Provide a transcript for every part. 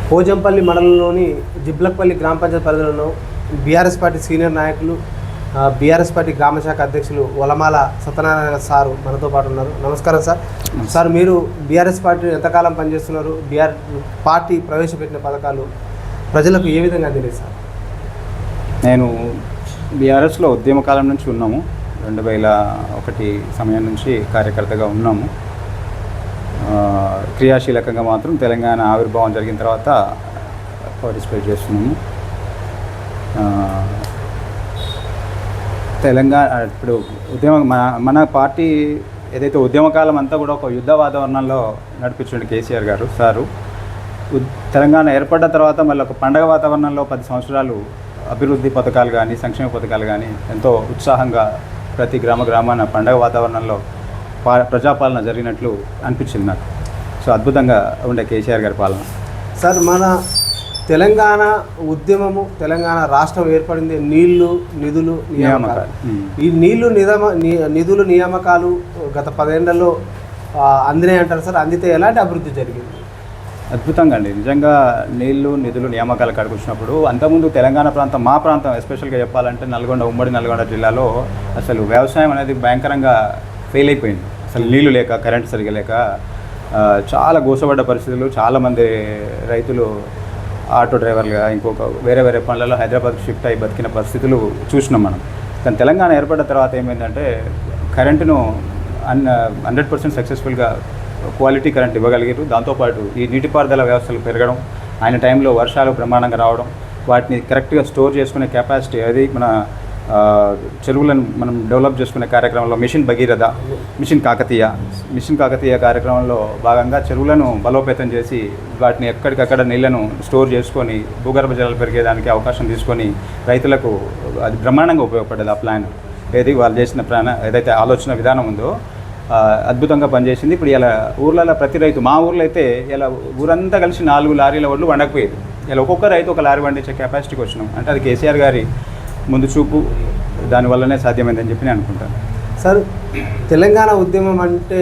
పోజంపల్లి మండలంలోని జిబ్లక్పల్లి గ్రామ పంచాయతీ పరిధిలో బీఆర్ఎస్ పార్టీ సీనియర్ నాయకులు బీఆర్ఎస్ పార్టీ గ్రామ శాఖ అధ్యక్షులు వలమాల సత్యనారాయణ సారు మనతో పాటు ఉన్నారు. నమస్కారం సార్. సార్, మీరు బీఆర్ఎస్ పార్టీ ఎంతకాలం పనిచేస్తున్నారు? పార్టీ ప్రవేశపెట్టిన పథకాలు ప్రజలకు ఏ విధంగా తెలియదు సార్? నేను బీఆర్ఎస్లో ఉద్యమకాలం నుంచి ఉన్నాము. 2001 సమయం నుంచి కార్యకర్తగా ఉన్నాము. క్రియాశీలకంగా మాత్రం తెలంగాణ ఆవిర్భావం జరిగిన తర్వాత పార్టిసిపేట్ చేస్తున్నాము. తెలంగాణ ఇప్పుడు మన పార్టీ ఏదైతే ఉద్యమకాలం అంతా కూడా ఒక యుద్ధ వాతావరణంలో నడిపించండి కేసీఆర్ గారు సారు. తెలంగాణ ఏర్పడ్డ తర్వాత మళ్ళీ ఒక పండగ వాతావరణంలో 10 సంవత్సరాలు అభివృద్ధి పథకాలు కానీ సంక్షేమ పథకాలు కానీ ఎంతో ఉత్సాహంగా ప్రతి గ్రామాన పండగ వాతావరణంలో ప్రజాపాలన జరిగినట్లు అనిపించింది నాకు. సో అద్భుతంగా ఉండే కేసీఆర్ గారి పాలన. సార్, మన తెలంగాణ ఉద్యమము, తెలంగాణ రాష్ట్రం ఏర్పడింది నీళ్లు, నిధులు, నియామకాలు. ఈ నిధులు నియామకాలు గత 10 ఏళ్లలో అందినాయి అంటారు సార్. అందితే ఎలాంటి అభివృద్ధి జరిగింది? అద్భుతంగా అండి. నిజంగా నీళ్లు, నిధులు, నియామకాలు కాడికి వచ్చినప్పుడు అంతకుముందు తెలంగాణ ప్రాంతం, మా ప్రాంతం ఎస్పెషల్గా చెప్పాలంటే ఉమ్మడి నల్గొండ జిల్లాలో అసలు వ్యవసాయం అనేది భయంకరంగా ఫెయిల్ అయిపోయింది. అసలు నీళ్లు లేక, కరెంట్ సరిగా లేక చాలా గోసపడ్డ పరిస్థితులు. చాలామంది రైతులు ఆటో డ్రైవర్లుగా ఇంకొక వేరే పనులలో హైదరాబాద్కి షిఫ్ట్ అయ్యి బతికిన పరిస్థితులు చూసినాం మనం. కానీ తెలంగాణ ఏర్పడ్డ తర్వాత ఏమైందంటే కరెంటును 100% సక్సెస్ఫుల్గా క్వాలిటీ కరెంట్ ఇవ్వగలిగారు. దాంతోపాటు ఈ నీటిపారుదల వ్యవస్థలు పెరగడం, ఆయన టైంలో వర్షాలు బ్రహ్మాండంగా రావడం, వాటిని కరెక్ట్గా స్టోర్ చేసుకునే కెపాసిటీ, అది మన చెరువులను మనం డెవలప్ చేసుకునే కార్యక్రమంలో మిషన్ భగీరథ, మిషన్ కాకతీయ కార్యక్రమంలో భాగంగా చెరువులను బలోపేతం చేసి వాటిని ఎక్కడికక్కడ నీళ్లను స్టోర్ చేసుకొని భూగర్భ జలాలు పెరిగేదానికి అవకాశం తీసుకొని రైతులకు అది బ్రహ్మాండంగా ఉపయోగపడ్డది. ఆ ప్లాన్ వాళ్ళు చేసిన ఏదైతే ఆలోచన విధానం ఉందో అద్భుతంగా పనిచేసింది. ఇప్పుడు ఇలా ఊర్లలో ప్రతి రైతు, మా ఊర్లో అయితే ఇలా ఊరంతా కలిసి 4 లారీల వడ్లు వండకపోయేది. ఇలా ఒక్కొక్క రైతు ఒక లారీ వండించే కెపాసిటీకి వచ్చినాం. అంటే అది కేసీఆర్ గారి ముందు చూపు, దానివల్లనే సాధ్యమైందని చెప్పి నేను అనుకుంటాను. సార్, తెలంగాణ ఉద్యమం అంటే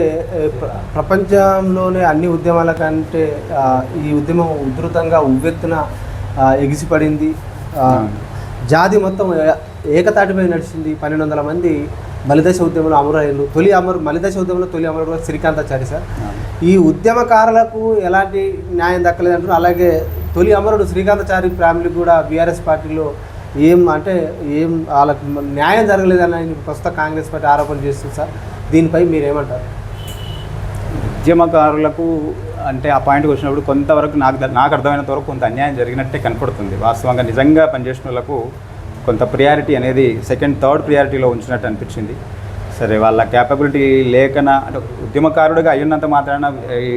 ప్రపంచంలోనే అన్ని ఉద్యమాల కంటే ఈ ఉద్యమం ఉధృతంగా ఉవ్వెత్తున ఎగిసిపడింది. జాతి మొత్తం ఏకతాటిపై నడిచింది. 1200 మంది మలిదశ ఉద్యమంలో అమరులు. మలిదశ ఉద్యమంలో తొలి అమరుడు శ్రీకాంతాచారి సార్. ఈ ఉద్యమకారులకు ఎలాంటి న్యాయం దక్కలేదంటారు. అలాగే తొలి అమరుడు శ్రీకాంతాచారి ఫ్యామిలీకి కూడా బీఆర్ఎస్ పార్టీలో ఏం వాళ్ళకి న్యాయం జరగలేదని ప్రస్తుత కాంగ్రెస్ పార్టీ ఆరోపణ చేస్తుంది సార్. దీనిపై మీరేమంటారు? ఉద్యమకారులకు అంటే ఆ పాయింట్కి వచ్చినప్పుడు కొంతవరకు నాకు అర్థమైనంత వరకు కొంత అన్యాయం జరిగినట్టే కనపడుతుంది. వాస్తవంగా నిజంగా పనిచేసిన వాళ్ళకు కొంత ప్రియారిటీ అనేది సెకండ్, థర్డ్ ప్రియారిటీలో ఉంచినట్టు అనిపించింది. సరే, వాళ్ళ క్యాపబిలిటీ లేకనా అంటే ఉద్యమకారుడిగా అయ్యున్నంత మాత్రాన ఈ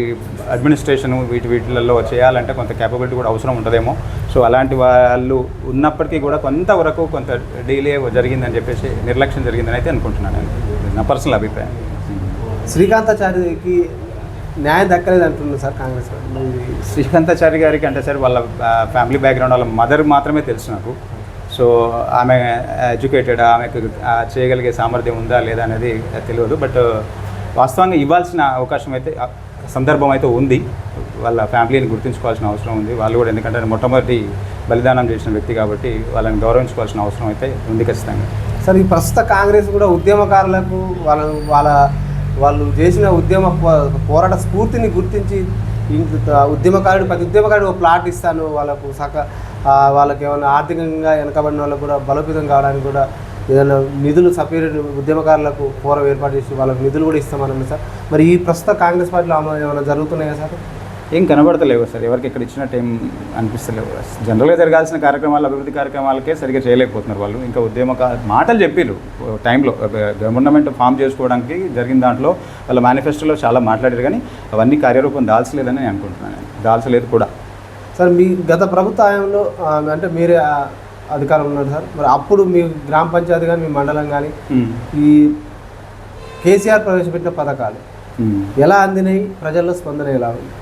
అడ్మినిస్ట్రేషను వీటిలలో చేయాలంటే కొంత క్యాపబిలిటీ కూడా అవసరం ఉంటుందేమో. సో అలాంటి వాళ్ళు ఉన్నప్పటికీ కూడా కొంతవరకు కొంత డిలే జరిగిందని చెప్పేసి, నిర్లక్ష్యం జరిగిందని అయితే అనుకుంటున్నాను. నా పర్సనల్ అభిప్రాయం. శ్రీకాంతాచారికి న్యాయం దక్కలేదు అంటున్నారు సార్ కాంగ్రెస్. శ్రీకాంతాచారి గారికి అంటే సార్ వాళ్ళ ఫ్యామిలీ బ్యాక్గ్రౌండ్, వాళ్ళ మదర్ మాత్రమే తెలుసు నాకు. సో ఆమె ఎడ్యుకేటెడ్, ఆమెకు చేయగలిగే సామర్థ్యం ఉందా లేదా అనేది తెలియదు. బట్ వాస్తవంగా ఇవ్వాల్సిన అవకాశం అయితే, సందర్భం అయితే ఉంది. వాళ్ళ ఫ్యామిలీని గుర్తుంచుకోవాల్సిన అవసరం ఉంది. వాళ్ళు కూడా ఎందుకంటే మొట్టమొదటి బలిదానం చేసిన వ్యక్తి కాబట్టి వాళ్ళని గౌరవించుకోవాల్సిన అవసరం అయితే ఉంది ఖచ్చితంగా. సార్, ఈ ప్రస్తుత కాంగ్రెస్ కూడా ఉద్యమకారులకు వాళ్ళు చేసిన పోరాట స్ఫూర్తిని గుర్తించి ప్రతి ఉద్యమకారుడు ఒక ప్లాట్ ఇస్తాను, వాళ్ళకి ఏమైనా ఆర్థికంగా వెనకబడిన వాళ్ళకు కూడా బలోపేతం కావడానికి కూడా ఏదైనా నిధులు సపరేట్ ఉద్యమకారులకు ఫోరం ఏర్పాటు చేసి వాళ్ళకి నిధులు కూడా ఇస్తామన్నది సార్. మరి ఈ ప్రస్తుత కాంగ్రెస్ పార్టీలో ఏమైనా జరుగుతున్నాయా సార్? ఏం కనబడతలేవు సార్. ఎవరికి ఇక్కడ ఇచ్చినట్టు ఏం అనిపిస్తలేవు. జనరల్గా జరగాల్సిన కార్యక్రమాలు, అభివృద్ధి కార్యక్రమాలకే సరిగ్గా చేయలేకపోతున్నారు వాళ్ళు. ఇంకా మాటలు చెప్పారు టైంలో గవర్నమెంట్ ఫామ్ చేసుకోవడానికి జరిగిన దాంట్లో వాళ్ళ మేనిఫెస్టోలో చాలా మాట్లాడారు, కానీ అవన్నీ కార్యరూపం దాల్చలేదని నేను అనుకుంటున్నాను. దాల్చలేదు కూడా. సార్, మీ గత ప్రభుత్వ హయాంలో అంటే మీరే అధికారం ఉన్నారు సార్. మరి అప్పుడు మీ గ్రామ పంచాయతీ కానీ, మీ మండలం కానీ ఈ కేసీఆర్ ప్రవేశపెట్టిన పథకాలు ఎలా అందినాయి? ప్రజల్లో స్పందన ఎలా ఉంది?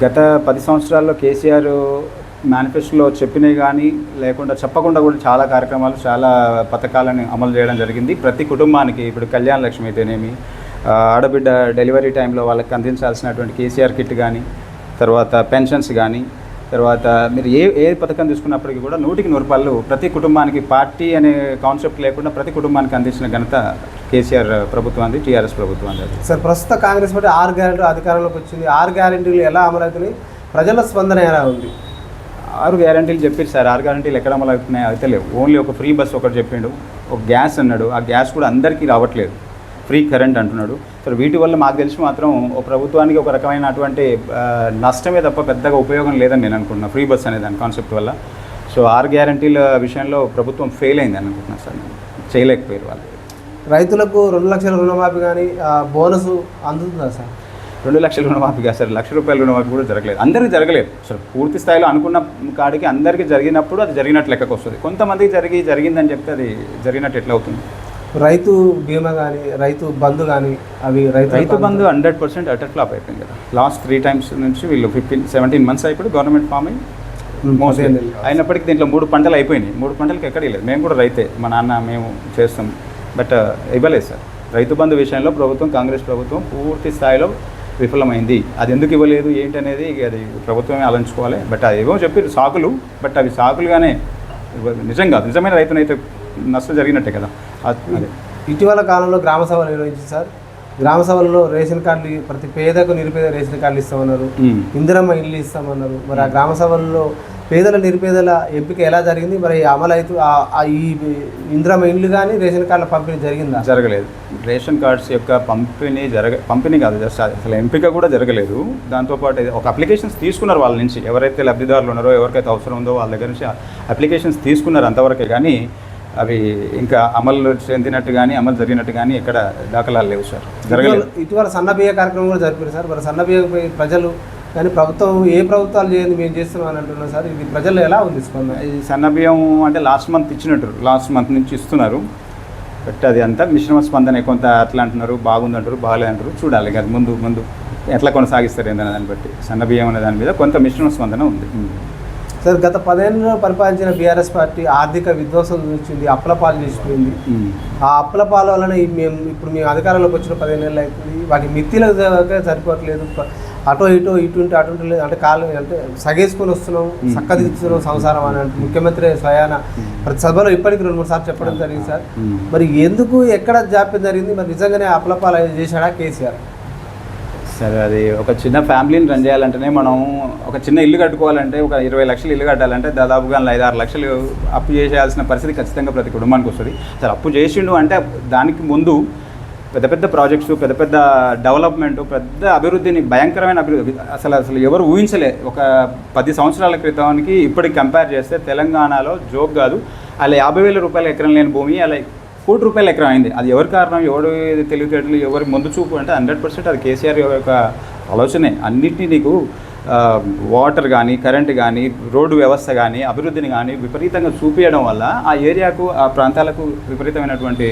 గత 10 సంవత్సరాల్లో కేసీఆర్ మేనిఫెస్టోలో చెప్పినవి కానీ లేకుండా చెప్పకుండా కూడా చాలా కార్యక్రమాలు, చాలా పథకాలను అమలు చేయడం జరిగింది. ప్రతి కుటుంబానికి ఇప్పుడు కళ్యాణ లక్ష్మి అయితేనేమి, ఆడబిడ్డ డెలివరీ టైంలో వాళ్ళకి అందించాల్సినటువంటి కేసీఆర్ కిట్ కానీ, తర్వాత పెన్షన్స్ కానీ, తర్వాత మీరు ఏ పథకం తీసుకున్నప్పటికీ కూడా 100% ప్రతి కుటుంబానికి పార్టీ అనే కాన్సెప్ట్ లేకుండా ప్రతి కుటుంబానికి అందించిన ఘనత కేసీఆర్ ప్రభుత్వాన్ని, టీఆర్ఎస్ ప్రభుత్వాన్ని. సార్ ప్రస్తుత కాంగ్రెస్ పార్టీ 6 గ్యారెంటీలు అధికారంలోకి వచ్చింది. 6 గ్యారెంటీలు ఎలా అమలవుతున్నాయి, ప్రజల స్పందన ఎలా ఉంది? 6 గ్యారెంటీలు చెప్పారు సార్. 6 గ్యారెంటీలు ఎక్కడ అమలవుతున్నాయి అయితే లేవు. ఓన్లీ ఒక ఫ్రీ బస్ ఒకటి చెప్పిండు, ఒక గ్యాస్ అన్నాడు. ఆ గ్యాస్ కూడా అందరికీ రావట్లేదు. ఫ్రీ కరెంట్ అంటున్నాడు. సో వీటి వల్ల మాకు తెలిసి మాత్రం ఒక ప్రభుత్వానికి ఒక రకమైనటువంటి నష్టమే తప్ప పెద్దగా ఉపయోగం లేదని నేను అనుకుంటున్నాను ఫ్రీ బస్ అనే దాని కాన్సెప్ట్ వల్ల. సో 6 గ్యారెంటీల విషయంలో ప్రభుత్వం ఫెయిల్ అయింది అని అనుకుంటున్నాను సార్. చేయలేకపోయారు వాళ్ళు. రైతులకు 2 లక్షల రుణమాఫీ కానీ బోనస్ అందుతుందా సార్? 2 లక్షల రుణమాఫీ కాదు సార్, ₹1,00,000 రుణమాఫీ కూడా జరగలేదు. అందరికీ జరగలేదు సార్. పూర్తి స్థాయిలో అనుకున్న కాడికి అందరికీ జరిగినప్పుడు అది జరిగినట్లు లెక్కకు వస్తుంది. కొంతమందికి జరిగిందని చెప్తే అది జరిగినట్టు ఎట్లా అవుతుంది? రైతు బీమా కానీ రైతు బంధు కానీ అవి రైతు బంధు 100% అటర్ ఫ్లాప్ అయిపోయింది కదా. లాస్ట్ 3 times నుంచి వీళ్ళు 17 months అయిపోయి గవర్నమెంట్ ఫామ్ అయినప్పటికీ దీంట్లో 3 పంటలు అయిపోయినాయి. 3 పంటలకి ఎక్కడికి లేదు. మేము కూడా రైతే, మా నాన్న మేము చేస్తాం, బట్ ఇవ్వలేదు సార్. రైతు బంధు విషయంలో ప్రభుత్వం, కాంగ్రెస్ ప్రభుత్వం పూర్తి స్థాయిలో విఫలమైంది. అది ఎందుకు ఇవ్వలేదు ఏంటి అనేది అది ప్రభుత్వమే ఆలోచించుకోవాలి. బట్ అది ఏమో చెప్పారు సాకులు, బట్ అవి సాకులుగానే నిజం కాదు. నిజమైన రైతునైతే నష్టం జరిగినట్టే కదా. అదే ఇటీవల కాలంలో గ్రామ సభలు నిర్వహించింది సార్. గ్రామ సభల్లో రేషన్ కార్డులు ప్రతి పేదకు నిరుపేద రేషన్ కార్డులు ఇస్తామన్నారు, ఇందిరమ్మ ఇల్లు ఇస్తామన్నారు. మరి ఆ గ్రామ సభల్లో పేదల నిరుపేదల ఎంపిక ఎలా జరిగింది? మరి అమలు అవుతూ ఈ ఇందిరమ్మ ఇల్లు కానీ రేషన్ కార్డుల పంపిణీ జరిగిందా? జరగలేదు. రేషన్ కార్డ్స్ యొక్క పంపిణీ కాదు, జస్ట్ అసలు ఎంపిక కూడా జరగలేదు. దాంతోపాటు ఒక అప్లికేషన్స్ తీసుకున్నారు వాళ్ళ నుంచి, ఎవరైతే లబ్ధిదారులు ఉన్నారో, ఎవరికైతే అవసరం ఉందో వాళ్ళ దగ్గర నుంచి అప్లికేషన్స్ తీసుకున్నారు అంతవరకే. కానీ అవి ఇంకా అమలు చెందినట్టు కానీ అమలు జరిగినట్టు కానీ ఎక్కడ దాఖలాలు లేవు సార్. జరగలేదు. ఇటీవల సన్నబియ్య కార్యక్రమం కూడా జరిపారు సార్. మరి సన్నబియ్య ప్రజలు కానీ ప్రభుత్వం ఏ ప్రభుత్వాలు చేయండి మేము చేస్తున్నాం అని అంటున్నారు సార్. ఇది ప్రజలు ఎలా ఉంది స్పందన? ఈ సన్నబియ్యం అంటే లాస్ట్ మంత్ ఇచ్చినట్టు, లాస్ట్ మంత్ నుంచి ఇస్తున్నారు. బట్ అది అంతా మిశ్రమ స్పందన. కొంత అట్లా అంటున్నారు, బాగుందంటారు, బాగాలే అంటారు. చూడాలి అది ముందు ఎట్లా కొనసాగిస్తారు ఏంటనే దాన్ని బట్టి. సన్నబియ్యం అనే దాని మీద కొంత మిశ్రమ స్పందన ఉంది సార్. గత 10 ఏళ్ళలో పరిపాలించిన బీఆర్ఎస్ పార్టీ ఆర్థిక విధ్వంసం చూసింది, అప్పులపాలు చేసిపోయింది. ఆ అప్పులపాల వలన ఇప్పుడు మేము అధికారంలోకి వచ్చిన 15 ఏళ్ళు అవుతుంది. వాటి మిత్తిలకు సరిపోవట్లేదు. అటు లేదు అంటే అంటే సగేసుకొని వస్తున్నాం, చక్కదిస్తున్నాం సంసారం అని అంటే ముఖ్యమంత్రి స్వయాన ప్రతి సభలో ఇప్పటికి 2-3 సార్లు చెప్పడం జరిగింది సార్. మరి ఎందుకు ఎక్కడ జాప్యం జరిగింది? మరి నిజంగానే అప్పులపాలు చేశాడా కేసీఆర్? సరే, అది ఒక చిన్న ఫ్యామిలీని రన్ చేయాలంటేనే మనం ఒక చిన్న ఇల్లు కట్టుకోవాలంటే, ఒక 20 లక్షలు ఇల్లు కట్టాలంటే దాదాపుగా 5-6 లక్షలు అప్పు చేయాల్సిన పరిస్థితి ఖచ్చితంగా ప్రతి కుటుంబానికి వస్తుంది. అసలు అప్పు చేసిండు అంటే దానికి ముందు పెద్ద ప్రాజెక్ట్స్, పెద్ద డెవలప్మెంట్, పెద్ద అభివృద్ధిని, భయంకరమైన అభివృద్ధి అసలు ఎవరు ఊహించలే. ఒక 10 సంవత్సరాల క్రితానికి ఇప్పటికి కంపేర్ చేస్తే తెలంగాణలో జోక్ కాదు, అలా 50,000 రూపాయల ఎకరం లేని భూమి అలా ₹1,00,000 ఎకరం అయింది. అది ఎవరి కారణం, ఎవరు తెలివితేటలు, ఎవరి ముందు చూపు అంటే 100% అది కేసీఆర్ యొక్క ఆలోచనే. అన్నింటినీ నీకు వాటర్ కానీ, కరెంట్ కానీ, రోడ్డు వ్యవస్థ కానీ, అభివృద్ధిని కానీ విపరీతంగా చూపించడం వల్ల ఆ ఏరియాకు, ఆ ప్రాంతాలకు విపరీతమైనటువంటి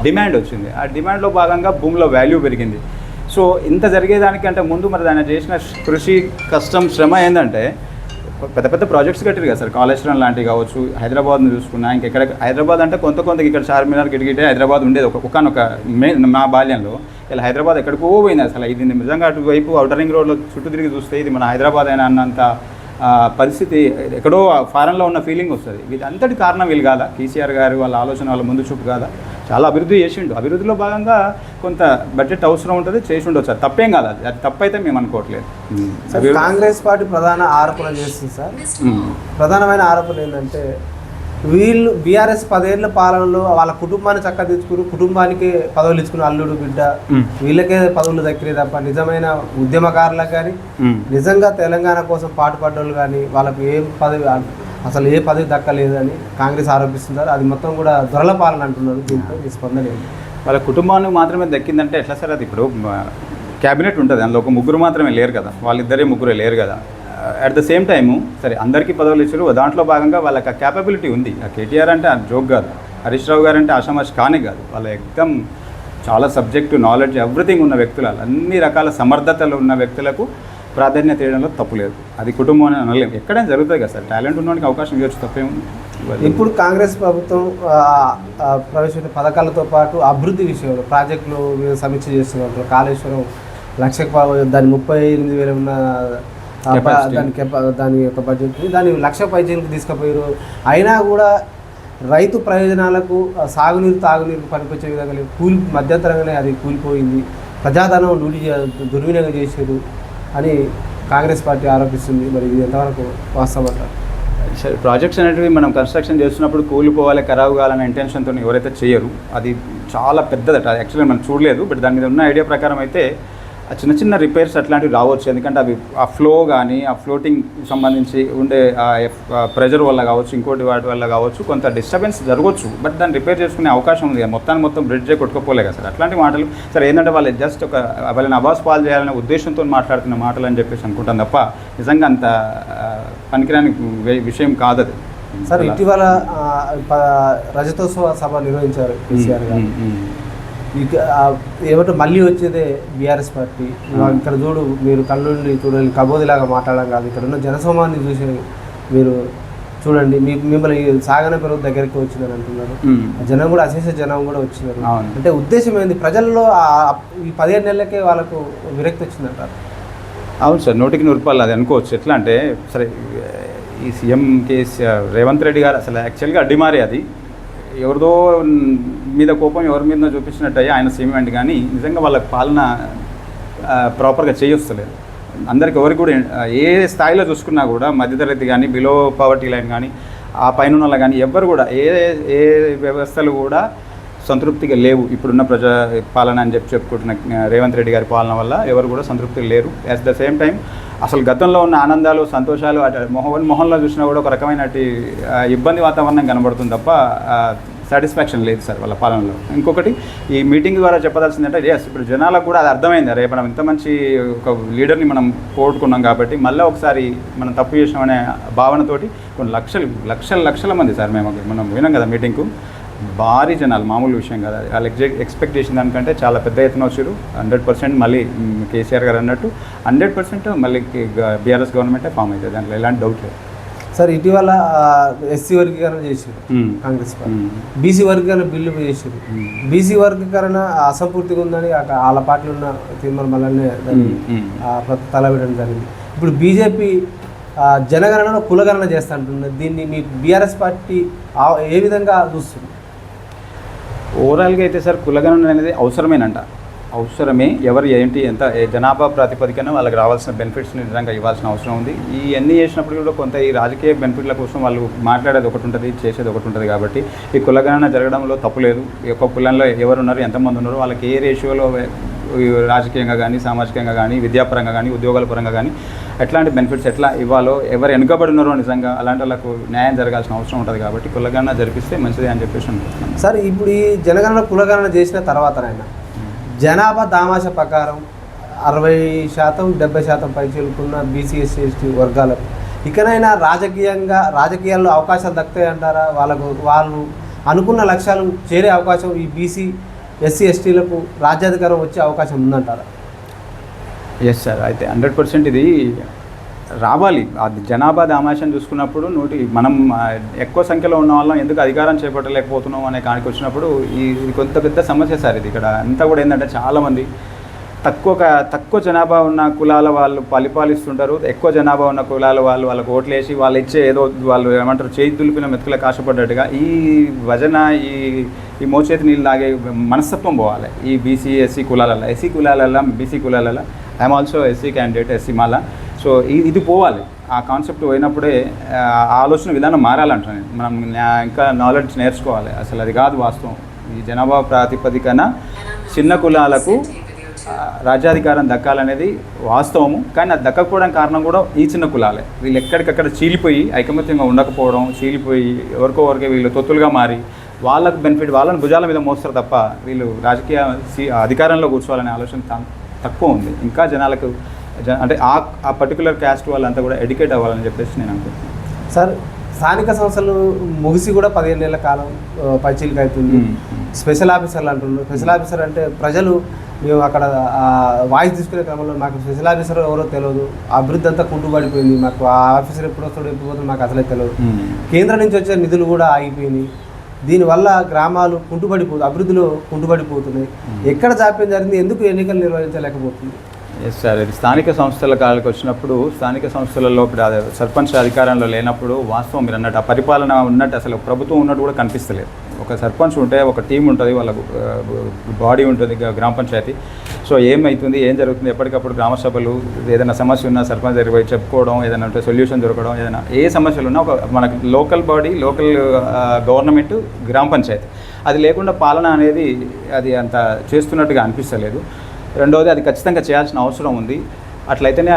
డిమాండ్ వచ్చింది. ఆ డిమాండ్లో భాగంగా భూమిలో వాల్యూ పెరిగింది. సో ఇంత జరిగేదానికంటే ముందు మరి దాన్ని చేసిన కృషి, కష్టం, శ్రమ ఏంటంటే పెద్ద ప్రాజెక్ట్స్ కట్టారు కదా సార్. కాళేశ్వరం లాంటివి కావచ్చు, హైదరాబాద్ని చూసుకున్నా, ఇంకెక్కడ హైదరాబాద్ అంటే కొంత ఇక్కడ చార్మినార్ గిటిగిటే హైదరాబాద్ ఉండేది ఒకనొక మా బాల్యంలో. ఇలా హైదరాబాద్ ఎక్కడికో పోయింది అసలు. ఇది నిజంగా అటువైపు ఔటర్ రింగ్ రోడ్లో చుట్టూ తిరిగి చూస్తే ఇది మన హైదరాబాద్ అయినా అన్నంత పరిస్థితి, ఎక్కడో ఫారెన్లో ఉన్న ఫీలింగ్ వస్తుంది. వీటంతటి కారణం వీళ్ళు కాదా? కేసీఆర్ గారు వాళ్ళ ఆలోచన, వాళ్ళ ముందు చూపు కాదా? చాలా అభివృద్ధి చేసిండు. అభివృద్ధిలో భాగంగా కొంత బడ్జెట్ అవసరం ఉంటుంది, చేసి ఉండొచ్చు. అది తప్పేం కాదు, అది తప్పైతే మేము అనుకోవట్లేదు. కాంగ్రెస్ పార్టీ ప్రధాన ఆరోపణ చేస్తుంది సార్. ప్రధానమైన ఆరోపణ ఏంటంటే వీళ్ళు బీఆర్ఎస్ 10 ఏళ్ల పాలనలో వాళ్ళ కుటుంబాన్ని చక్కదిద్దుకుని, కుటుంబానికి పదవులు ఇచ్చుకుని అల్లుడు బిడ్డ వీళ్ళకే పదవులు దక్కినాయి తప్ప నిజమైన ఉద్యమకారులకు కానీ, నిజంగా తెలంగాణ కోసం పాటుపడ్డోళ్ళు కానీ వాళ్ళకి అసలు ఏ పదవి దక్కలేదని కాంగ్రెస్ ఆరోపిస్తున్నారు. అది మొత్తం కూడా దొరల పాలన అంటున్నారు. దీంట్లో మీ స్పందన ఏంటి? వాళ్ళ కుటుంబానికి మాత్రమే దక్కిందంటే ఎట్లా సార్? అది ఇప్పుడు క్యాబినెట్ ఉంటుంది, అందులో ఒక 3 మాత్రమే లేరు కదా, వాళ్ళిద్దరే 3 లేరు కదా. అట్ ద సేమ్ టైము సరే అందరికీ పదవులు ఇచ్చారు, దాంట్లో భాగంగా వాళ్ళకి ఆ క్యాపబిలిటీ ఉంది. ఆ కేటీఆర్ అంటే ఆ జోక్ కాదు, హరీష్ రావు గారు అంటే ఆషామాషి కానీ కాదు. వాళ్ళ ఎక్దమ్ చాలా సబ్జెక్టు, నాలెడ్జ్, ఎవ్రీథింగ్ ఉన్న వ్యక్తులు, అన్ని రకాల సమర్థతలు ఉన్న వ్యక్తులకు ప్రాధాన్యత ఇవ్వడంలో తప్పు లేదు. అది కుటుంబం అని అనలేము, ఎక్కడైనా జరుగుతుంది కదా సార్. టాలెంట్ ఉన్నవాడికి అవకాశం ఇవ్వచ్చు, తప్పేముంది. ఇప్పుడు కాంగ్రెస్ ప్రభుత్వం ప్రవేశపెట్టిన పథకాలతో పాటు అభివృద్ధి విషయంలో ప్రాజెక్టులు సమీక్ష చేస్తున్నారు. కాళేశ్వరం 1,00,000 దాని 38,000 ఉన్న దాని యొక్క బడ్జెట్ని దాన్ని 1,00,000 పైచీలకు తీసుకుపోయారు. అయినా కూడా రైతు ప్రయోజనాలకు సాగునీరు తాగునీరు పనికొచ్చే విధంగా లేదు. మధ్యంతరంగానే అది కూలిపోయింది. ప్రజాధనం దుర్వినియోగం చేశారు అని కాంగ్రెస్ పార్టీ ఆరోపిస్తుంది. మరి ఇది ఎంతవరకు వాస్తవం అంటారు? సరే, ప్రాజెక్ట్స్ అనేటివి మనం కన్స్ట్రక్షన్ చేస్తున్నప్పుడు కూలిపోవాలి, ఖరాబు కావాలనే ఇంటెన్షన్తో ఎవరైతే చేయరు అది చాలా పెద్దదట. యాక్చువల్లీ మనం చూడలేదు, బట్ దాని మీద ఉన్న ఐడియా ప్రకారం అయితే ఆ చిన్న చిన్న రిపేర్స్ అట్లాంటివి రావచ్చు. ఎందుకంటే అవి ఆ ఫ్లో కానీ ఆ ఫ్లోటింగ్ సంబంధించి ఉండే ప్రెజర్ వల్ల కావచ్చు, ఇంకోటి వాటి వల్ల కావచ్చు, కొంత డిస్టర్బెన్స్ జరగవచ్చు. బట్ దాన్ని రిపేర్ చేసుకునే అవకాశం ఉంది. మొత్తం బ్రిడ్జే కొట్టుకోపోలే కదా సార్. అట్లాంటి మాటలు సరే ఏంటంటే వాళ్ళు జస్ట్ వాళ్ళని అబాస్ పాలు చేయాలనే ఉద్దేశంతో మాట్లాడుతున్న మాటలు అని చెప్పేసి అనుకుంటాం తప్ప నిజంగా అంత పనికిరాని విషయం కాదు అది. సార్, ఇటీవల రజతోత్సవ సభ నిర్వహించారు కేసీఆర్ గారు. ఏమంటే మళ్ళీ వచ్చేదే బీఆర్ఎస్ పార్టీ. ఇక్కడ చూడు, మీరు కళ్ళుండి చూడండి, కబోదిలాగా మాట్లాడడం కాదు, ఇక్కడ ఉన్న జనసమూహాన్ని చూసి మీరు చూడండి, మిమ్మల్ని సాగన పెరుగు దగ్గరికి వచ్చినారు అంటున్నారు. జనం కూడా అశేష జనం కూడా వచ్చినారు. అంటే ఉద్దేశం ఏంది? ప్రజల్లో ఈ 15 నెలలకే వాళ్ళకు విరక్తి వచ్చిందంటారు. అవును సార్, 100కి 100 అది అనుకోవచ్చు. ఎట్లా అంటే సరే, ఈ సీఎం రేవంత్ రెడ్డి గారు అసలు యాక్చువల్గా అడ్డిమారే అది. ఎవరిదో మీద కోపం ఎవరి మీద చూపించినట్టయి ఆయన సీమెంట్, కానీ నిజంగా వాళ్ళ పాలన ప్రాపర్గా చేయొస్తలేదు. అందరికి ఎవరికి కూడా ఏ స్థాయిలో చూసుకున్నా కూడా మధ్యతరగతి కానీ, బిలో పవర్టీ లైన్ కానీ, ఆ పైన ఉన్న కానీ ఎవ్వరు కూడా ఏ వ్యవస్థలు కూడా సంతృప్తిగా లేవు. ఇప్పుడున్న ప్రజా పాలన అని చెప్పుకుంటున్న రేవంత్ రెడ్డి గారి పాలన వల్ల ఎవరు కూడా సంతృప్తిగా లేరు. అట్ ద సేమ్ టైం అసలు గతంలో ఉన్న ఆనందాలు, సంతోషాలు మొహంలో చూసినా కూడా ఒక రకమైన ఇబ్బంది వాతావరణం కనబడుతుంది తప్ప సాటిస్ఫాక్షన్ లేదు సార్ వాళ్ళ పాలనలో. ఇంకొకటి, ఈ మీటింగ్ ద్వారా చెప్పదలసిందంటే ఇప్పుడు జనాలకు కూడా అది అర్థమైంది. రేపు మనం ఇంత మంచి ఒక లీడర్ని మనం పోగొట్టుకున్నాం కాబట్టి మళ్ళీ ఒకసారి మనం తప్పు చేసామనే భావనతోటి కొన్ని లక్షల మంది సార్ మనం విన్నాం కదా మీటింగ్కు, భారీ జనాలు, మామూలు విషయం కదా. వాళ్ళు ఎక్స్పెక్ట్ చేసిన దానికంటే చాలా పెద్ద ఎత్తున వచ్చారు. 100% మళ్ళీ కేసీఆర్ గారు అన్నట్టు 100% మళ్ళీ బీఆర్ఎస్ గవర్నమెంటే ఫామ్ అవుతుంది, దాంట్లో ఎలాంటి డౌట్ లేదు. సార్, ఇటీవల ఎస్సీ వర్గీకరణ చేశారు కాంగ్రెస్ పార్టీ, బీసీ వర్గీకరణ బిల్లు చేశారు. బీసీ వర్గీకరణ అసంపూర్తిగా ఉందని వాళ్ళ పార్టీలో ఉన్న తీర్మానం మళ్ళీ దాన్ని తలబెట్టడం జరిగింది. ఇప్పుడు బీజేపీ జనగణనలో కులగణన చేస్తా అంటుంది. దీన్ని మీ బీఆర్ఎస్ పార్టీ ఏ విధంగా చూస్తుంది? ఓవరాల్గా అయితే సార్, కులగణన అనేది అవసరమే. ఎవరు ఏంటి ఎంత జనాభా ప్రాతిపదికన వాళ్ళకి రావాల్సిన బెనిఫిట్స్ని నిజంగా ఇవ్వాల్సిన అవసరం ఉంది. ఇవన్నీ చేసినప్పుడు కూడా కొంత ఈ రాజకీయ బెనిఫిట్ల కోసం వాళ్ళు మాట్లాడేది ఒకటి ఉంటుంది, చేసేది ఒకటి ఉంటుంది. కాబట్టి ఈ కులగణన జరగడంలో తప్పు లేదు. ఈ యొక్క కులంలో ఎవరున్నారు, ఎంతమంది ఉన్నారు, వాళ్ళకి ఏ రేషియోలో రాజకీయంగా కానీ, సామాజికంగా కానీ, విద్యాపరంగా కానీ, ఉద్యోగాల పరంగా కానీ ఎట్లాంటి బెనిఫిట్స్ ఎట్లా ఇవ్వాలో, ఎవరు వెనుకబడి ఉన్నారో నిజంగా అలాంటి వాళ్ళకు న్యాయం జరగాల్సిన అవసరం ఉంటుంది. కాబట్టి కులగణన జరిపిస్తే మంచిది అని చెప్పేసి అనుకుంటున్నాను సార్. ఇప్పుడు ఈ జనగణన కులగణన చేసిన తర్వాతనైనా జనాభా దామాష ప్రకారం 60%, 70% పైచీలుకున్న బీసీ, ఎస్సీ, ఎస్టీ వర్గాలకు ఇకనైనా రాజకీయాల్లో అవకాశాలు దక్కుతాయంటారా? వాళ్ళు అనుకున్న లక్ష్యాలు చేరే అవకాశం ఈ బీసీ, ఎస్సీ, ఎస్టీలకు రాజ్యాధికారం వచ్చే అవకాశం ఉందంటారా? ఎస్ సార్, అయితే 100% ఇది రావాలి. అది జనాభా దామాషాన్ని చూసుకున్నప్పుడు మనం ఎక్కువ సంఖ్యలో ఉన్న వాళ్ళం ఎందుకు అధికారం చేపట్టలేకపోతున్నాం అనే కానికి వచ్చినప్పుడు ఇది కొంత పెద్ద సమస్య సార్. ఇది ఇక్కడ అంతా కూడా ఏంటంటే చాలామంది తక్కువ జనాభా ఉన్న కులాల వాళ్ళు పరిపాలిస్తుంటారు. ఎక్కువ జనాభా ఉన్న కులాల వాళ్ళకు ఓట్లేసి వాళ్ళు ఇచ్చే ఏదో వాళ్ళు ఏమంటారు చేయి దులిపిన మెతుకులకు ఆశపడ్డట్టుగా ఈ భజన ఈ మోచేతి నీళ్ళు తాగే మనస్తత్వం పోవాలి ఈ బీసీ, ఎస్సీ కులాలల్లో బీసీ కులాలలో. I'm also SC candidate, SC Mala. So ఇది పోవాలి. ఆ కాన్సెప్ట్ పోయినప్పుడే ఆలోచన విధానం మారాలంటాను. మనం ఇంకా నాలెడ్జ్ నేర్చుకోవాలి. అసలు అది కాదు వాస్తవం. ఈ జనాభా ప్రాతిపదికన చిన్న కులాలకు రాజ్యాధికారం దక్కాలనేది వాస్తవము. కానీ అది దక్కకపోవడానికి కారణం కూడా ఈ చిన్న కులాలే. వీళ్ళు ఎక్కడికక్కడ చీలిపోయి ఐకమత్యంగా ఉండకపోవడం, చీలిపోయి ఎవరికొవరికి వీళ్ళు తొత్తులుగా మారి వాళ్ళకు బెనిఫిట్ వాళ్ళని భుజాల మీద మోస్తారు తప్ప వీళ్ళు రాజకీయ అధికారంలో కూర్చోవాలనే ఆలోచన తక్కువ ఉంది. ఇంకా జనాలకు అంటే ఆ పర్టికులర్ క్యాస్ట్ వాళ్ళంతా కూడా ఎడ్యుకేట్ అవ్వాలని చెప్పేసి నేను అనుకుంటున్నాను సార్. స్థానిక సంస్థలు ముగిసి కూడా 15 నెలల కాలం పైచీలకు అవుతుంది. స్పెషల్ ఆఫీసర్లు అంటున్నారు. స్పెషల్ ఆఫీసర్ అంటే ప్రజలు మేము అక్కడ వాయిస్ తీసుకునే క్రమంలో మాకు స్పెషల్ ఆఫీసర్ ఎవరో తెలియదు, అభివృద్ధి అంతా కుంటుపడిపోయింది, మాకు ఆ ఆఫీసర్ ఎప్పుడు వస్తాడో ఎప్పుడు పోతుందో మాకు అసలే తెలియదు, కేంద్రం నుంచి వచ్చే నిధులు కూడా ఆగిపోయినాయి. దీనివల్ల గ్రామాలు అభివృద్ధిలో కుంటుపడిపోతున్నాయి. ఎక్కడ జాప్యం జరిగింది? ఎందుకు ఎన్నికలు నిర్వహించలేకపోతుంది? ఎస్ సార్, ఇది స్థానిక సంస్థల కాళ్ళకి వచ్చినప్పుడు స్థానిక సంస్థలలో ఇప్పుడు సర్పంచ్ అధికారంలో లేనప్పుడు వాస్తవం మీరు అన్నట్టు ఆ పరిపాలన ఉన్నట్టు అసలు ప్రభుత్వం ఉన్నట్టు కూడా కనిపిస్తలేదు. ఒక సర్పంచ్ ఉంటే ఒక టీం ఉంటుంది, వాళ్ళ బాడీ ఉంటుంది గ్రామ పంచాయతీ. సో ఏమవుతుంది, ఏం జరుగుతుంది, ఎప్పటికప్పుడు గ్రామ సభలు, ఏదైనా సమస్య ఉన్నా సర్పంచ్ దగ్గర పోయి చెప్పుకోవడం, ఏదైనా ఉంటే సొల్యూషన్ దొరకడం, ఏదైనా ఏ సమస్యలు ఉన్నా ఒక మనకి లోకల్ బాడీ, లోకల్ గవర్నమెంట్, గ్రామ పంచాయతీ అది లేకుండా పాలన అనేది అది అంత చేస్తున్నట్టుగా అనిపిస్తలేదు. రెండవది అది ఖచ్చితంగా చేయాల్సిన అవసరం ఉంది. అట్లయితేనే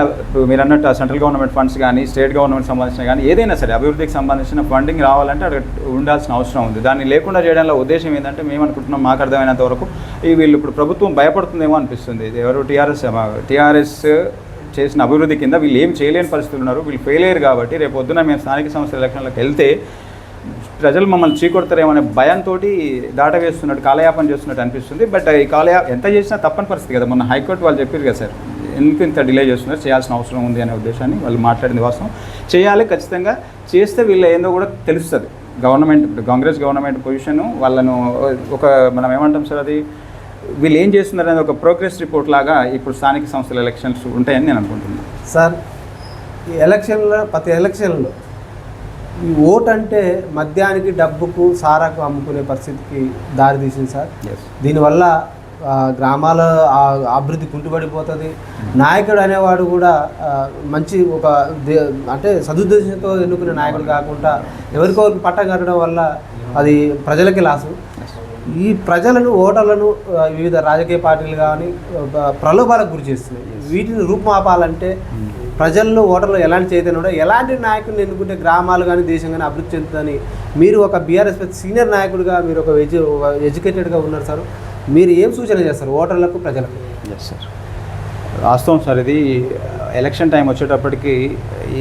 మీరు అన్నట్టు సెంట్రల్ గవర్నమెంట్ ఫండ్స్ కానీ స్టేట్ గవర్నమెంట్ సంబంధించిన కానీ ఏదైనా సరే అభివృద్ధికి సంబంధించిన ఫండింగ్ రావాలంటే అక్కడ ఉండాల్సిన అవసరం ఉంది. దాన్ని లేకుండా చేయడంలో ఉద్దేశం ఏంటంటే మేము అనుకుంటున్నాం, మాకు అర్థమైనంత వరకు వీళ్ళు ఇప్పుడు ప్రభుత్వం భయపడుతుందేమో అనిపిస్తుంది. ఎవరు టీఆర్ఎస్ చేసిన అభివృద్ధి కింద వీళ్ళు ఏం చేయలేని పరిస్థితులు ఉన్నారు, వీళ్ళు ఫెయిల్ అయ్యారు కాబట్టి రేపు పొద్దున మేము స్థానిక సంస్థల ఎలక్షన్లకు వెళ్తే ప్రజలు మమ్మల్ని చీకొడతారేమనే భయంతో దాటవేస్తున్నట్టు కాలయాపన చేస్తున్నట్టు అనిపిస్తుంది. బట్ ఈ ఎంత చేసినా తప్పని పరిస్థితి కదా. మొన్న హైకోర్టు వాళ్ళు చెప్పారు కదా సార్, ఎందుకు ఇంత డిలే చేస్తున్నారు, చేయాల్సిన అవసరం ఉంది అనే ఉద్దేశాన్ని వాళ్ళు మాట్లాడింది వాస్తవం. చేయాలి, ఖచ్చితంగా చేస్తే వీళ్ళు ఏందో కూడా తెలుస్తుంది. కాంగ్రెస్ గవర్నమెంట్ పొజిషను వాళ్ళను ఒక మనం ఏమంటాం సార్, అది వీళ్ళు ఏం చేస్తున్నారు అనేది ఒక ప్రోగ్రెస్ రిపోర్ట్ లాగా ఇప్పుడు స్థానిక సంస్థల ఎలక్షన్స్ ఉంటాయని నేను అనుకుంటున్నాను సార్. ఈ ప్రతి ఎలక్షన్లో ఈ ఓటు అంటే మద్యానికి, డబ్బుకు, సారాకు అమ్ముకునే పరిస్థితికి దారి తీసింది సార్. దీనివల్ల గ్రామాల అభివృద్ధి కుంటుపడిపోతుంది. నాయకుడు అనేవాడు కూడా మంచి అంటే సదుద్దేశంతో ఎన్నుకునే నాయకుడు కాకుండా ఎవరికొరికి పట్టం కట్టడం వల్ల అది ప్రజలకి లాసు. ఈ ప్రజలను, ఓటర్లను వివిధ రాజకీయ పార్టీలు కానీ ప్రలోభాలకు గురి చేస్తున్నాయి. వీటిని రూపుమాపాలంటే ప్రజల్లో, ఓటర్లు ఎలాంటి చైతన్యం ఉంటే, ఎలాంటి నాయకుడిని ఎన్నుకుంటే గ్రామాలు కానీ దేశం కానీ అభివృద్ధి చెందుతుందని మీరు ఒక బీఆర్ఎస్ సీనియర్ నాయకుడిగా, మీరు ఒక ఎడ్యుకేటెడ్గా ఉన్నారు సార్, మీరు ఏం సూచన చేస్తారు ఓటర్లకు, ప్రజలకు? ఎస్ సార్, వాస్తవం సార్. ఇది ఎలక్షన్ టైం వచ్చేటప్పటికి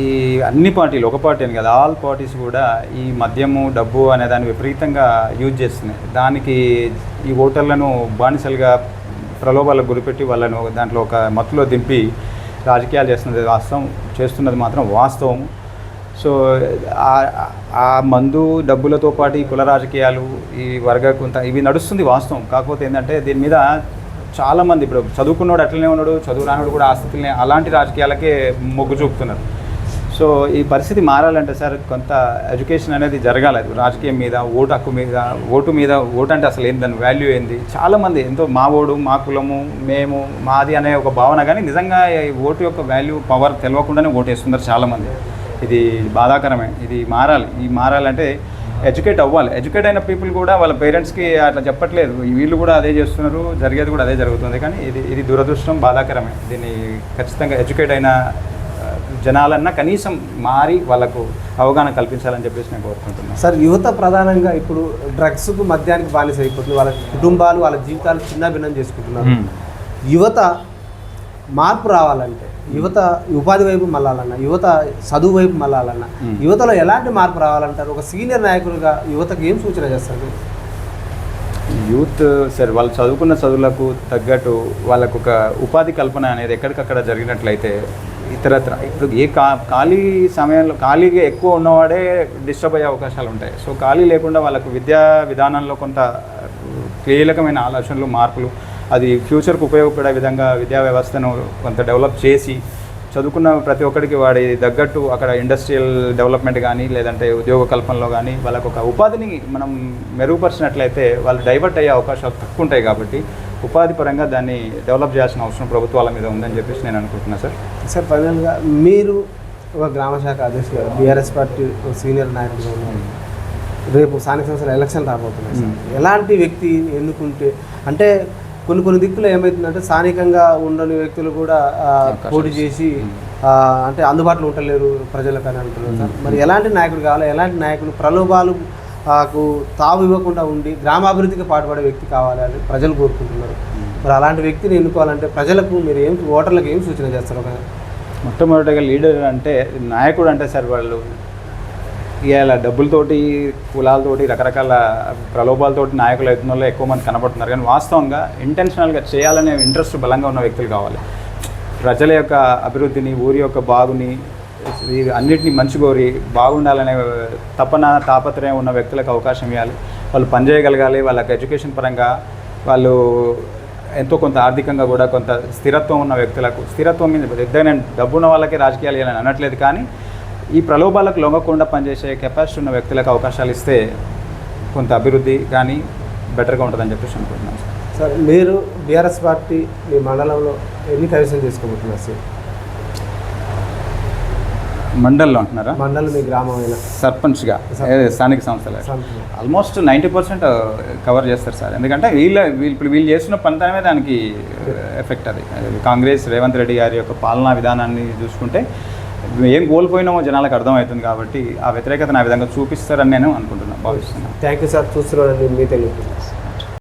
ఈ అన్ని పార్టీలు, ఒక పార్టీ అని కదా, ఆల్ పార్టీస్ కూడా ఈ మద్యము, డబ్బు అనే దాన్ని విపరీతంగా యూజ్ చేస్తున్నాయి. దానికి ఈ ఓటర్లను బానిసలుగా ప్రలోభాలకు గురిపెట్టి వాళ్ళను దాంట్లో ఒక మత్తులో దింపి రాజకీయాలు చేస్తున్నది మాత్రం వాస్తవం. సో ఆ మందు, డబ్బులతో పాటు ఈ కుల రాజకీయాలు, ఈ వర్గ కొంత ఇవి నడుస్తుంది వాస్తవం. కాకపోతే ఏంటంటే దీని మీద చాలామంది ఇప్పుడు చదువుకున్నాడు అట్లనే ఉన్నాడు, చదువు రానుడు కూడా ఆసక్తిని అలాంటి రాజకీయాలకే మొగ్గు చూపుతున్నారు. సో ఈ పరిస్థితి మారాలంటే సార్ కొంత ఎడ్యుకేషన్ అనేది జరగాలి రాజకీయం మీద, ఓటు హక్కు మీద, ఓటు అంటే అసలు ఏంటి, దాని వాల్యూ ఏంది. చాలామంది ఎంతో మా ఓడు, మా కులము, మేము, మాది అనే ఒక భావన, కానీ నిజంగా ఓటు యొక్క వాల్యూ, పవర్ తెలియకుండానే ఓటు వేస్తున్నారు చాలామంది. ఇది బాధాకరమే. ఇది మారాలంటే ఎడ్యుకేట్ అవ్వాలి. ఎడ్యుకేట్ అయిన పీపుల్ కూడా వాళ్ళ పేరెంట్స్కి అట్లా చెప్పట్లేదు, వీళ్ళు కూడా అదే చేస్తున్నారు, జరిగేది కూడా అదే జరుగుతుంది. కానీ ఇది దురదృష్టం, బాధాకరమే. దీన్ని ఖచ్చితంగా ఎడ్యుకేట్ అయిన జనాలన్నా కనీసం మారి వాళ్ళకు అవగాహన కల్పించాలని చెప్పేసి నేను కోరుకుంటున్నాను సార్. యువత ప్రధానంగా ఇప్పుడు డ్రగ్స్కు, మద్యానికి బానిస అయిపోతుంది. వాళ్ళ కుటుంబాలు, వాళ్ళ జీవితాలు చిన్నభిన్నం చేసుకుంటున్నారు. యువత మార్పు రావాలంటే, యువత ఉపాధి వైపు మళ్ళాలన్నా, యువత చదువు వైపు మళ్ళాలన్నా, యువతలో ఎలాంటి మార్పు రావాలంటారు? ఒక సీనియర్ నాయకులుగా యువతకు ఏం సూచన చేస్తారు? యూత్ సార్ వాళ్ళు చదువుకున్న చదువులకు తగ్గట్టు వాళ్ళకు ఒక ఉపాధి కల్పన అనేది ఎక్కడికక్కడ జరిగినట్లయితే ఇతరత్ర ఇప్పుడు ఖాళీ సమయంలో ఖాళీగా ఎక్కువ ఉన్నవాడే డిస్టర్బ్ అయ్యే అవకాశాలు ఉంటాయి. సో ఖాళీ లేకుండా వాళ్ళకు విద్యా విధానంలో కొంత కీలకమైన ఆలోచనలు, మార్పులు, అది ఫ్యూచర్కు ఉపయోగపడే విధంగా విద్యా వ్యవస్థను కొంత డెవలప్ చేసి చదువుకున్న ప్రతి ఒక్కరికి వాడి తగ్గట్టు అక్కడ ఇండస్ట్రియల్ డెవలప్మెంట్ కానీ లేదంటే ఉద్యోగ కల్పనలో కానీ వాళ్ళకు ఒక ఉపాధిని మనం మెరుగుపరిచినట్లయితే వాళ్ళు డైవర్ట్ అయ్యే అవకాశాలు తక్కువ ఉంటాయి. కాబట్టి ఉపాధి పరంగా దాన్ని డెవలప్ చేయాల్సిన అవసరం ప్రభుత్వాల మీద ఉందని చెప్పేసి నేను అనుకుంటున్నాను సార్. సార్ ఫైనల్గా మీరు ఒక గ్రామ శాఖ అధ్యక్షులు, బీఆర్ఎస్ పార్టీ సీనియర్ నాయకులుగా ఉన్నారు. రేపు స్థానిక సంస్థల ఎలక్షన్ రాబోతున్నాయి సార్. ఎలాంటి వ్యక్తి ఎన్నుకుంటే, అంటే కొన్ని దిక్కులు ఏమవుతుందంటే స్థానికంగా ఉండని వ్యక్తులు కూడా పోటీ చేసి అంటే అందుబాటులో ఉండలేరు ప్రజలకు అని అంటున్నారు సార్. మరి ఎలాంటి నాయకుడు కావాలి, ఎలాంటి నాయకుడు ప్రలోభాలు తావు ఇవ్వకుండా ఉండి గ్రామాభివృద్ధికి పాటుపడే వ్యక్తి కావాలి అని ప్రజలు కోరుకుంటున్నారు. మరి అలాంటి వ్యక్తిని ఎన్నుకోవాలంటే ప్రజలకు మీరు ఓటర్లకు ఏం సూచన చేస్తారు? మొట్టమొదటిగా లీడర్ అంటే, నాయకుడు అంటే సార్ వాళ్ళు ఇలా డబ్బులతోటి, కులాలతోటి, రకరకాల ప్రలోభాలతోటి నాయకులు అవుతున్న వాళ్ళు ఎక్కువ మంది కనపడుతున్నారు. కానీ వాస్తవంగా ఇంటెన్షనల్గా చేయాలనే ఇంట్రెస్ట్ బలంగా ఉన్న వ్యక్తులు కావాలి. ప్రజల యొక్క అభివృద్ధిని, ఊరి యొక్క బాగుని, అన్నిటినీ మంచి కోరి బాగుండాలనే తాపత్రయం ఉన్న వ్యక్తులకు అవకాశం ఇవ్వాలి. వాళ్ళు పనిచేయగలగాలి. వాళ్ళకి ఎడ్యుకేషన్ పరంగా వాళ్ళు ఎంతో కొంత ఆర్థికంగా కూడా కొంత స్థిరత్వం ఉన్న వ్యక్తులకు, స్థిరత్వం మీద పెద్దగా నేను డబ్బున్న వాళ్ళకి రాజకీయాలు చేయాలని అనట్లేదు, కానీ ఈ ప్రలోభాలకు లొంగకుండా పనిచేసే కెపాసిటీ ఉన్న వ్యక్తులకు అవకాశాలు ఇస్తే కొంత అభివృద్ధి కానీ బెటర్గా ఉంటుందని చెప్పేసి అనుకుంటున్నాను సార్. మీరు బీఆర్ఎస్ పార్టీ మీ మండలంలో ఎన్ని కైవసం చేసుకోబోతున్నారు సార్? మండల్లో అంటున్నారా? మండలం మీ గ్రామం అయినా సర్పంచ్గా స్థానిక సంస్థలు ఆల్మోస్ట్ 90% కవర్ చేస్తారు సార్. ఎందుకంటే వీళ్ళు చేస్తున్న పనితనమే దానికి ఎఫెక్ట్. అది కాంగ్రెస్ రేవంత్ రెడ్డి గారి యొక్క పాలనా విధానాన్ని చూసుకుంటే ఏం కోల్పోయినామో జనాలకు అర్థమవుతుంది, కాబట్టి ఆ వ్యతిరేకతను ఆ విధంగా చూపిస్తారని నేను అనుకుంటున్నాను, భావిస్తున్నాను. Thank you sir. చూస్తున్నాను మీ తెలుగు.